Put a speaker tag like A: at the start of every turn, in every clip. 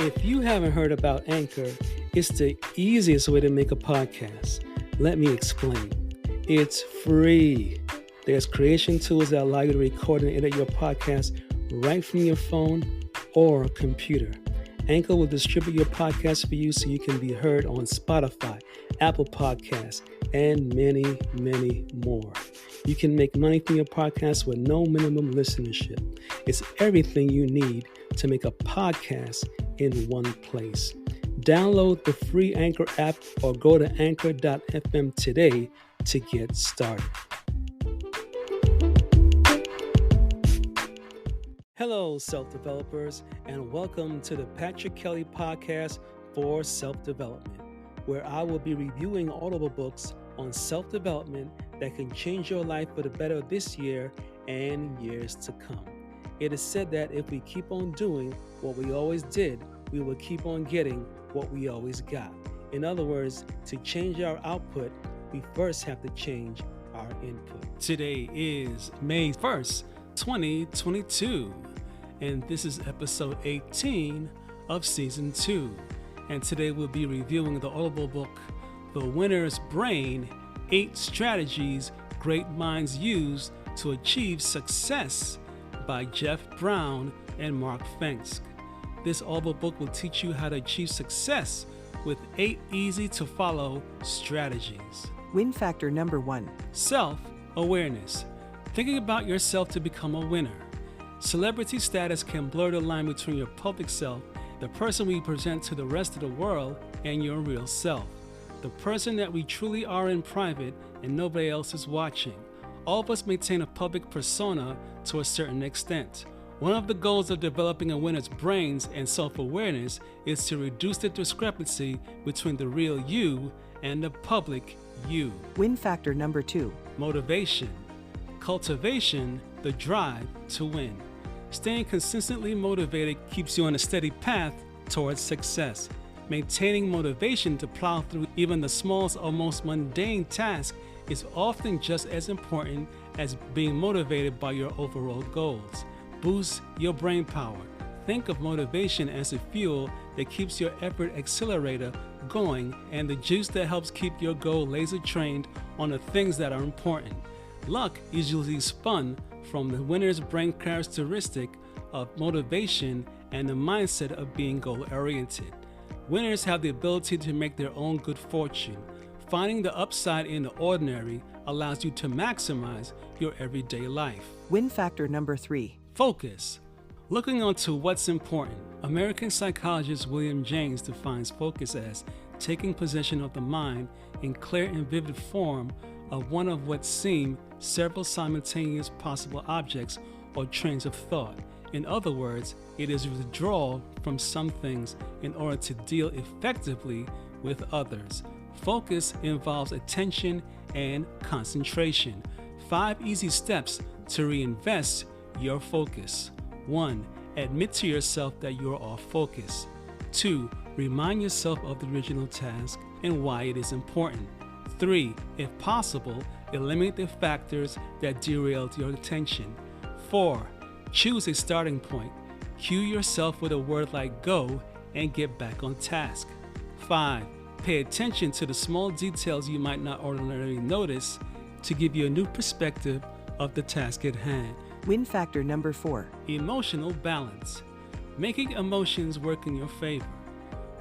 A: If you haven't heard about Anchor, it's the easiest way to make a podcast. Let me explain. It's free. There's creation tools that allow you to record and edit your podcast right from your phone or computer. Anchor will distribute your podcast for you so you can be heard on Spotify, Apple Podcasts, and many, many more. You can make money from your podcast with no minimum listenership. It's everything you need to make a podcast in one place. Download the free Anchor app or go to anchor.fm today to get started. Hello, self-developers, and welcome to the Patrick Kelly Podcast for Self-Development, where I will be reviewing audible books on self-development that can change your life for the better this year and years to come. It is said that if we keep on doing what we always did, we will keep on getting what we always got. In other words, to change our output, we first have to change our input. Today is May 1st, 2022, and this is episode 18 of season 2. And today we'll be reviewing the audible book, The Winner's Brain, 8 Strategies Great Minds Use to Achieve Success by Jeff Brown and Mark Fenske. This audible book will teach you how to achieve success with 8 easy to follow strategies.
B: Win factor number 1.
A: Self-awareness. Thinking about yourself to become a winner. Celebrity status can blur the line between your public self, the person we present to the rest of the world, and your real self, the person that we truly are in private and nobody else is watching. All of us maintain a public persona to a certain extent. One of the goals of developing a winner's brains and self-awareness is to reduce the discrepancy between the real you and the public you.
B: Win factor number 2.
A: Motivation. Cultivation, the drive to win. Staying consistently motivated keeps you on a steady path towards success. Maintaining motivation to plow through even the smallest or most mundane task is often just as important as being motivated by your overall goals. Boost your brain power. Think of motivation as a fuel that keeps your effort accelerator going and the juice that helps keep your goal laser trained on the things that are important. Luck is usually spun from the winner's brain characteristic of motivation and the mindset of being goal-oriented. Winners have the ability to make their own good fortune. Finding the upside in the ordinary allows you to maximize your everyday life.
B: Win factor number 3.
A: Focus. Looking onto what's important. American psychologist William James defines focus as taking possession of the mind in clear and vivid form of one of what seem several simultaneous possible objects or trains of thought. In other words, it is withdrawal from some things in order to deal effectively with others. Focus involves attention and concentration. 5 easy steps to reinvest your focus. 1. Admit to yourself that you're off focus. 2. Remind yourself of the original task and why it is important. 3. If possible, eliminate the factors that derailed your attention. 4. Choose a starting point. Cue yourself with a word like go and get back on task. 5. Pay attention to the small details you might not ordinarily notice to give you a new perspective of the task at hand.
B: Win factor number 4.
A: Emotional balance. Making emotions work in your favor.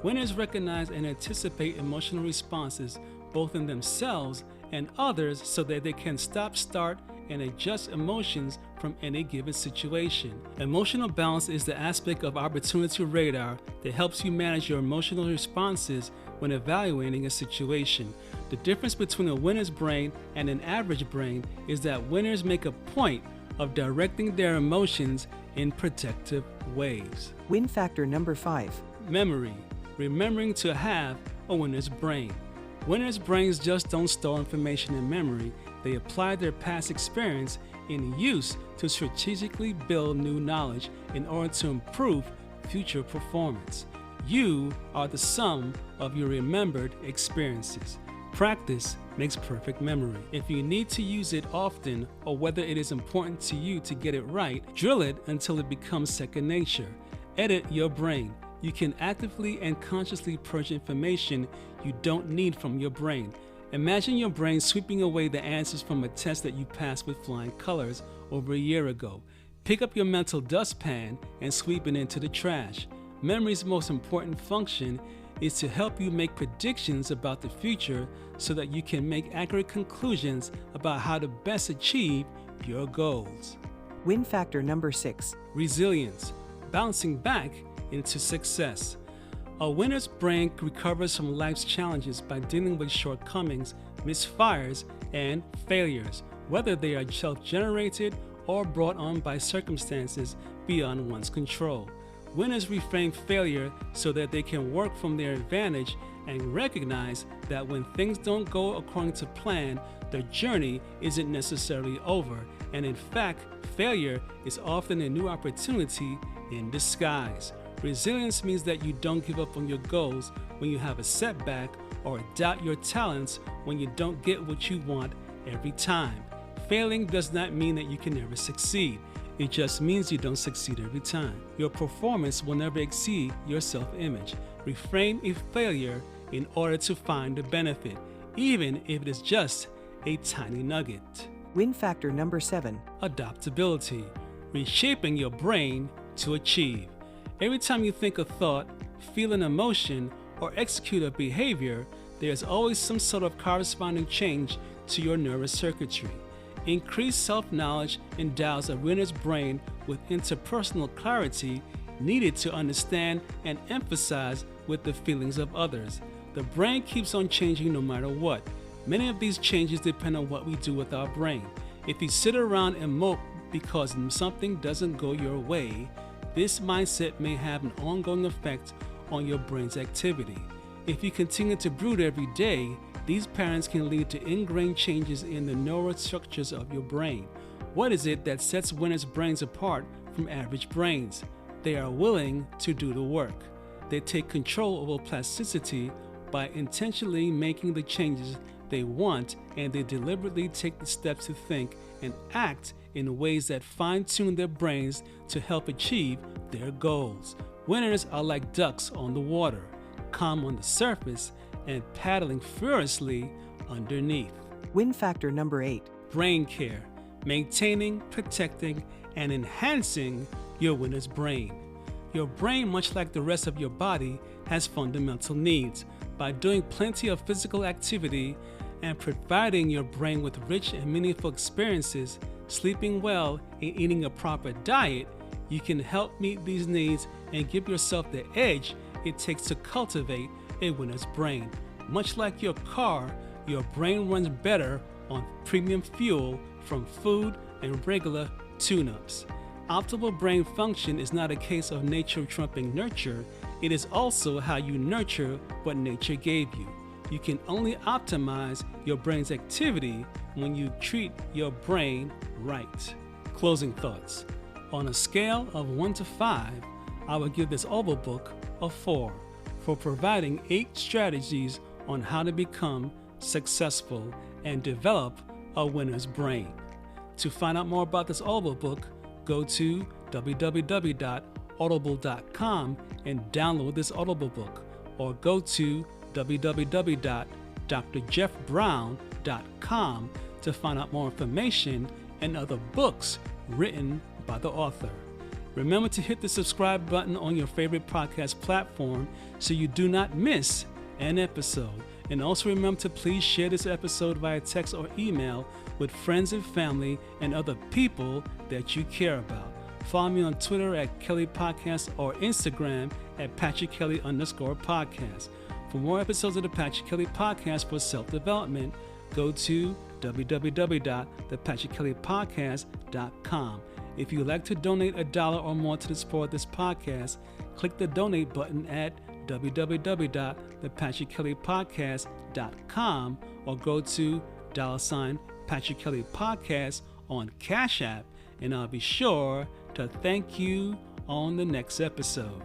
A: Winners recognize and anticipate emotional responses both in themselves and others so that they can stop, start, and adjust emotions from any given situation. Emotional balance is the aspect of opportunity radar that helps you manage your emotional responses when evaluating a situation. The difference between a winner's brain and an average brain is that winners make a point of directing their emotions in protective ways.
B: Win factor number 5.
A: Memory. Remembering to have a winner's brain. Winners' brains just don't store information in memory. They apply their past experience in use to strategically build new knowledge in order to improve future performance. You are the sum of your remembered experiences. Practice makes perfect memory. If you need to use it often, or whether it is important to you to get it right, drill it until it becomes second nature. Edit your brain. you can actively and consciously purge information you don't need from your brain. Imagine your brain sweeping away the answers from a test that you passed with flying colors over a year ago. Pick up your mental dustpan and sweep it into the trash. Memory's most important function is to help you make predictions about the future so that you can make accurate conclusions about how to best achieve your goals.
B: Win factor number 6.
A: Resilience, bouncing back into success. A winner's brain recovers from life's challenges by dealing with shortcomings, misfires, and failures, whether they are self-generated or brought on by circumstances beyond one's control. Winners reframe failure so that they can work from their advantage and recognize that when things don't go according to plan, the journey isn't necessarily over, and in fact, failure is often a new opportunity in disguise. Resilience means that you don't give up on your goals when you have a setback or doubt your talents when you don't get what you want every time. Failing does not mean that you can never succeed. It just means you don't succeed every time. Your performance will never exceed your self-image. Reframe a failure in order to find the benefit, even if it is just a tiny nugget.
B: Win factor number 7.
A: Adaptability, reshaping your brain to achieve. Every time you think a thought, feel an emotion, or execute a behavior, there's always some sort of corresponding change to your nervous circuitry. Increased self-knowledge endows a winner's brain with interpersonal clarity needed to understand and empathize with the feelings of others. The brain keeps on changing no matter what. Many of these changes depend on what we do with our brain. If you sit around and mope because something doesn't go your way, this mindset may have an ongoing effect on your brain's activity. If you continue to brood every day, these patterns can lead to ingrained changes in the neural structures of your brain. What is it that sets winners' brains apart from average brains? They are willing to do the work. They take control over plasticity by intentionally making the changes they want, and they deliberately take the steps to think and act in ways that fine-tune their brains to help achieve their goals. Winners are like ducks on the water, calm on the surface and paddling furiously underneath.
B: Win factor number 8.
A: Brain care, maintaining, protecting, and enhancing your winner's brain. Your brain, much like the rest of your body, has fundamental needs. By doing plenty of physical activity and providing your brain with rich and meaningful experiences, sleeping well, and eating a proper diet, you can help meet these needs and give yourself the edge it takes to cultivate a winner's brain. Much like your car, your brain runs better on premium fuel from food and regular tune-ups. Optimal brain function is not a case of nature trumping nurture, it is also how you nurture what nature gave you. You can only optimize your brain's activity when you treat your brain right. Closing thoughts. On a scale of 1 to 5, I would give this audible book a 4 for providing 8 strategies on how to become successful and develop a winner's brain. To find out more about this audible book, go to www.audible.com and download this audible book, or go to www.drjeffbrown.com to find out more information and other books written by the author. Remember to hit the subscribe button on your favorite podcast platform so you do not miss an episode. And also remember to please share this episode via text or email with friends and family and other people that you care about. Follow me on Twitter at Kelly Podcast or Instagram at PatrickKelly_podcast. For more episodes of the Patrick Kelly Podcast for self-development, go to www.thepatrickkellypodcast.com. If you would like to donate $1 or more to support this podcast, click the donate button at www.thepatrickkellypodcast.com or go to $Patrick Kelly Podcast on Cash App, and I'll be sure to thank you on the next episode.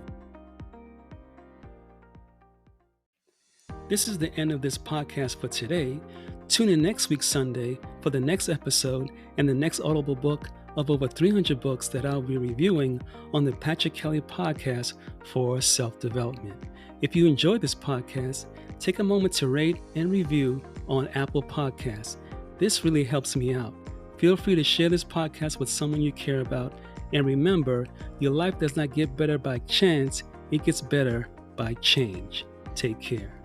A: This is the end of this podcast for today. Tune in next week Sunday for the next episode and the next audible book of over 300 books that I'll be reviewing on the Patrick Kelly podcast for self-development. If you enjoyed this podcast, take a moment to rate and review on Apple Podcasts. This really helps me out. Feel free to share this podcast with someone you care about. And remember, your life does not get better by chance, it gets better by change. Take care.